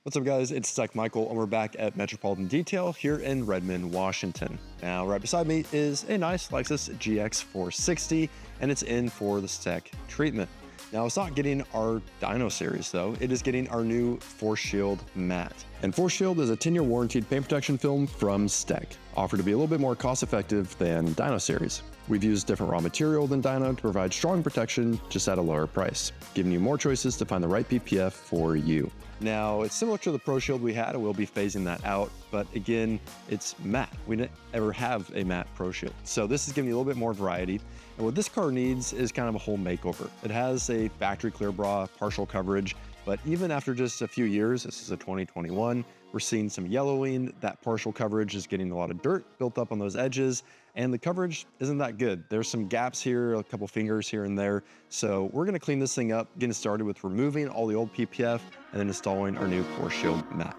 What's up guys, it's STEK Michael and we're back at Metropolitan Detail here in Redmond, Washington. Now right beside me is a nice Lexus GX460 and it's in for the STEK treatment. Now it's not getting our Dyno series though, it is getting our new FORCESHIELD-matte. And FORCESHIELD is a 10-year warranted paint protection film from STEK, offered to be a little bit more cost effective than Dyno series. We've used different raw material than Dyno to provide strong protection just at a lower price, giving you more choices to find the right PPF for you. Now, it's similar to the Pro Shield we had, and we'll be phasing that out, but again, it's matte. We didn't ever have a matte Pro Shield. So this is giving you a little bit more variety. And what this car needs is kind of a whole makeover. It has a factory clear bra, partial coverage, but even after just a few years, this is a 2021, we're seeing some yellowing. That partial coverage is getting a lot of dirt built up on those edges, and the coverage isn't that good. There's some gaps here, a couple fingers here and there. So we're gonna clean this thing up, getting started with removing all the old PPF and then installing our new FORCESHIELD-matte.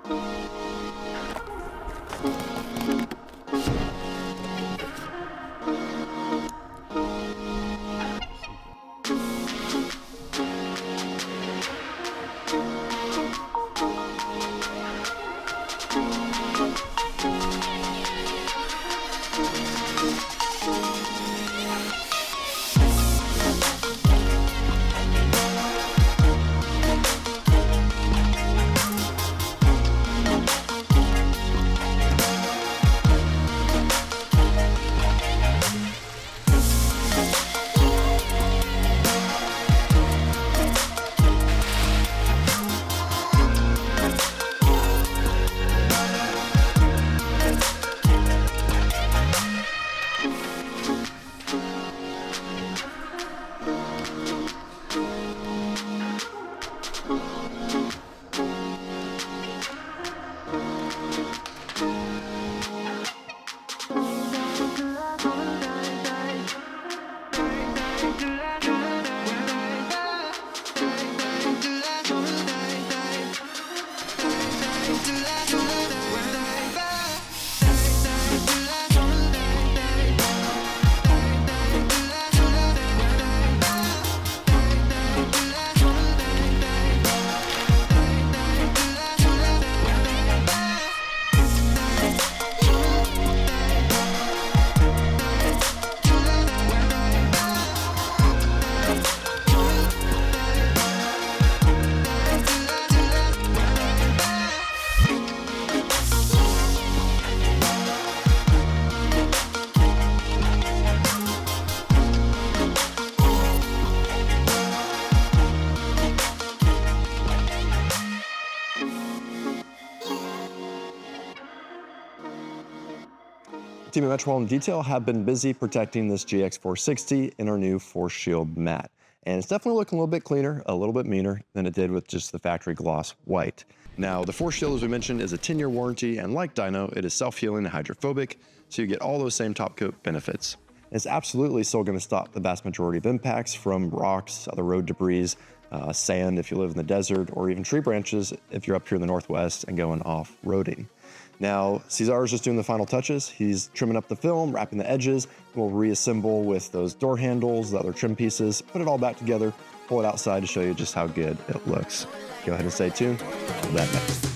The team at Metropolitan Detail have been busy protecting this GX460 in our new FORCESHIELD-matte. And it's definitely looking a little bit cleaner, a little bit meaner than it did with just the factory gloss white. Now, the FORCESHIELD, as we mentioned, is a 10-year warranty, and like Dyno, it is self-healing and hydrophobic, so you get all those same top coat benefits. It's absolutely still going to stop the vast majority of impacts from rocks, other road debris, sand if you live in the desert, or even tree branches if you're up here in the Northwest and going off-roading. Now, Cesar is just doing the final touches. He's trimming up the film, wrapping the edges. We'll reassemble with those door handles, the other trim pieces, put it all back together, pull it outside to show you just how good it looks. Go ahead and stay tuned. We'll be back next.